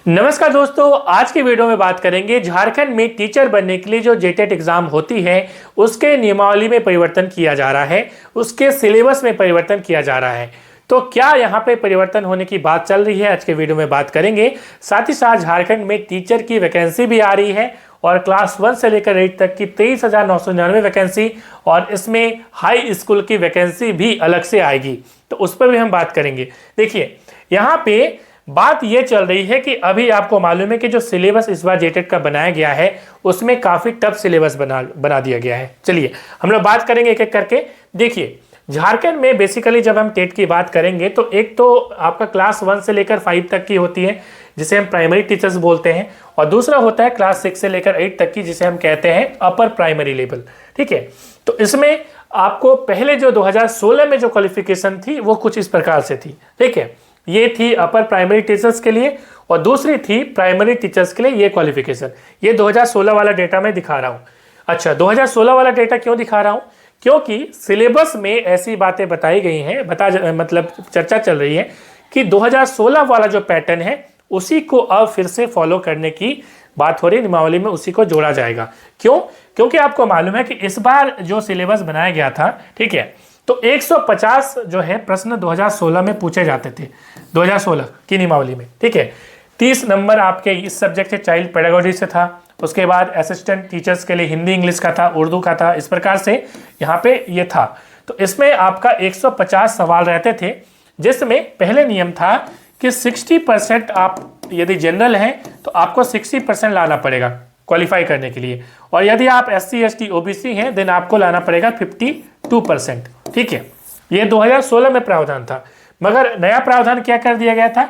नमस्कार दोस्तों, आज की वीडियो में बात करेंगे झारखंड में टीचर बनने के लिए जो जेटेट एग्जाम होती है उसके नियमावली में परिवर्तन किया जा रहा है, उसके सिलेबस में परिवर्तन किया जा रहा है। तो क्या यहाँ पे परिवर्तन होने की बात चल रही है, आज के वीडियो में बात करेंगे। साथ ही साथ झारखंड में टीचर की वैकेंसी भी आ रही है और क्लास 1 से लेकर 8 तक की 23,999 वैकेंसी, और इसमें हाई स्कूल की वैकेंसी भी अलग से आएगी, तो उस पर भी हम बात करेंगे। देखिए, यहाँ पे बात ये चल रही है कि अभी आपको मालूम है कि जो सिलेबस इस बार जेटेट का बनाया गया है उसमें काफ़ी टफ सिलेबस बना दिया गया है। चलिए हम लोग बात करेंगे एक एक करके। देखिए, झारखंड में बेसिकली जब हम टेट की बात करेंगे तो एक तो आपका क्लास 1 से लेकर 5 तक की होती है जिसे हम प्राइमरी टीचर्स बोलते हैं, और दूसरा होता है क्लास 6 से लेकर 8 तक की जिसे हम कहते हैं अपर प्राइमरी लेवल। ठीक है, तो इसमें आपको पहले जो 2016 में जो क्वालिफिकेशन थी वो कुछ इस प्रकार से थी। ठीक है, ये थी अपर प्राइमरी टीचर्स के लिए और दूसरी थी प्राइमरी टीचर्स के लिए ये क्वालिफिकेशन। ये 2016 वाला डेटा मैं दिखा रहा हूँ। अच्छा, 2016 वाला डेटा क्यों दिखा रहा हूँ? क्योंकि सिलेबस में ऐसी बातें बताई गई हैं, मतलब चर्चा चल रही है कि 2016 वाला जो पैटर्न है उसी को अब फिर से फॉलो करने की बात हो रही है, नियमावली में उसी को जोड़ा जाएगा। क्यों? क्योंकि आपको मालूम है कि इस बार जो सिलेबस बनाया गया था, ठीक है, तो 150 जो है प्रश्न 2016 में पूछे जाते थे, 2016 की नियमावली में। ठीक है, 30 नंबर आपके इस सब्जेक्ट से चाइल्ड पेडागोजी से था, उसके बाद असिस्टेंट टीचर्स के लिए हिंदी इंग्लिश का था, उर्दू का था, इस प्रकार से यहाँ पे ये था। तो इसमें आपका 150 सवाल रहते थे, जिसमें पहले नियम था कि 60% आप यदि जनरल हैं तो आपको 60% लाना पड़ेगा क्वालिफाई करने के लिए, और यदि आप SC ST OBC हैं देन आपको लाना पड़ेगा 52%। ठीक है, ये 2016 में प्रावधान था, मगर नया प्रावधान क्या कर दिया गया था,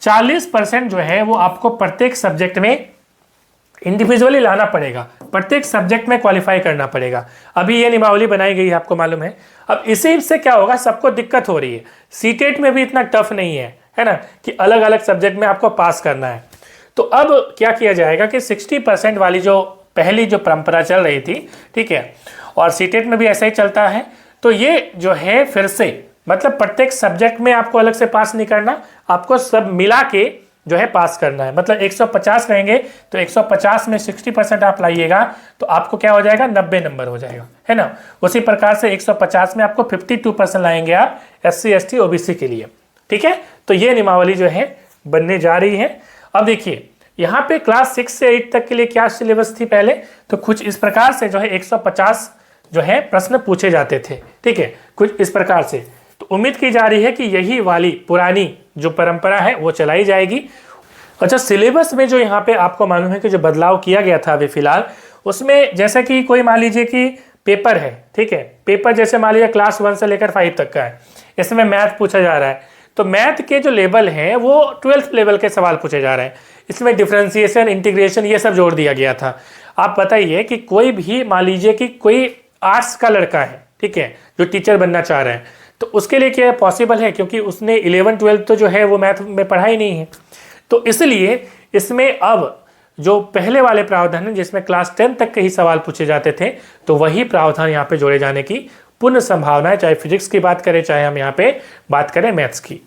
40% जो है वो आपको प्रत्येक सब्जेक्ट में इंडिविजुअली लाना पड़ेगा, प्रत्येक सब्जेक्ट में क्वालिफाई करना पड़ेगा। अभी ये नियमावली बनाई गई है, आपको मालूम है। अब इसी से क्या होगा, सबको दिक्कत हो रही है। सीटेट में भी इतना टफ नहीं है ना, कि अलग अलग सब्जेक्ट में आपको पास करना है। तो अब क्या किया जाएगा कि 60% वाली जो पहली जो परंपरा चल रही थी, ठीक है, और सीटेट में भी ऐसा ही चलता है, तो ये जो है फिर से मतलब प्रत्येक सब्जेक्ट में आपको अलग से पास नहीं करना, आपको सब मिला के जो है पास करना है। मतलब 150 रहेंगे तो 150 में 60% आप लाइएगा तो आपको क्या हो जाएगा, 90 नंबर हो जाएगा, है ना। उसी प्रकार से 150 में आपको 52% लाएंगे आप SC ST OBC के लिए। ठीक है, तो ये नियमावली जो है बनने जा रही है। अब देखिए, यहाँ पे क्लास 6 से 8 तक के लिए क्या सिलेबस थी पहले, तो कुछ इस प्रकार से जो है 150 जो है प्रश्न पूछे जाते थे। ठीक है, कुछ इस प्रकार से। तो उम्मीद की जा रही है कि यही वाली पुरानी जो परंपरा है वो चलाई जाएगी। अच्छा, सिलेबस में जो यहाँ पे आपको मालूम है कि जो बदलाव किया गया था अभी फिलहाल, उसमें जैसे कि कोई मान लीजिए कि पेपर है, ठीक है, पेपर जैसे मान लीजिए क्लास 1 से लेकर 5 तक का है, इसमें मैथ पूछा जा रहा है, तो मैथ के जो लेवल हैं वो 12th लेवल के सवाल पूछे जा रहे हैं। इसमें डिफरेंशिएशन, इंटीग्रेशन ये सब जोड़ दिया गया था। आप बताइए कि कोई भी मान लीजिए कि कोई आर्ट्स का लड़का है, ठीक है, जो टीचर बनना चाह रहे हैं, तो उसके लिए क्या पॉसिबल है, क्योंकि उसने 11-12 तो जो है वो मैथ में पढ़ा ही नहीं है। तो इसलिए इसमें अब जो पहले वाले प्रावधान है जिसमें क्लास 10 तक के ही सवाल पूछे जाते थे, तो वही प्रावधान यहाँ पे जोड़े जाने की पूर्ण संभावना है, चाहे फिजिक्स की बात करें चाहे हम यहाँ पे बात करें मैथ्स की।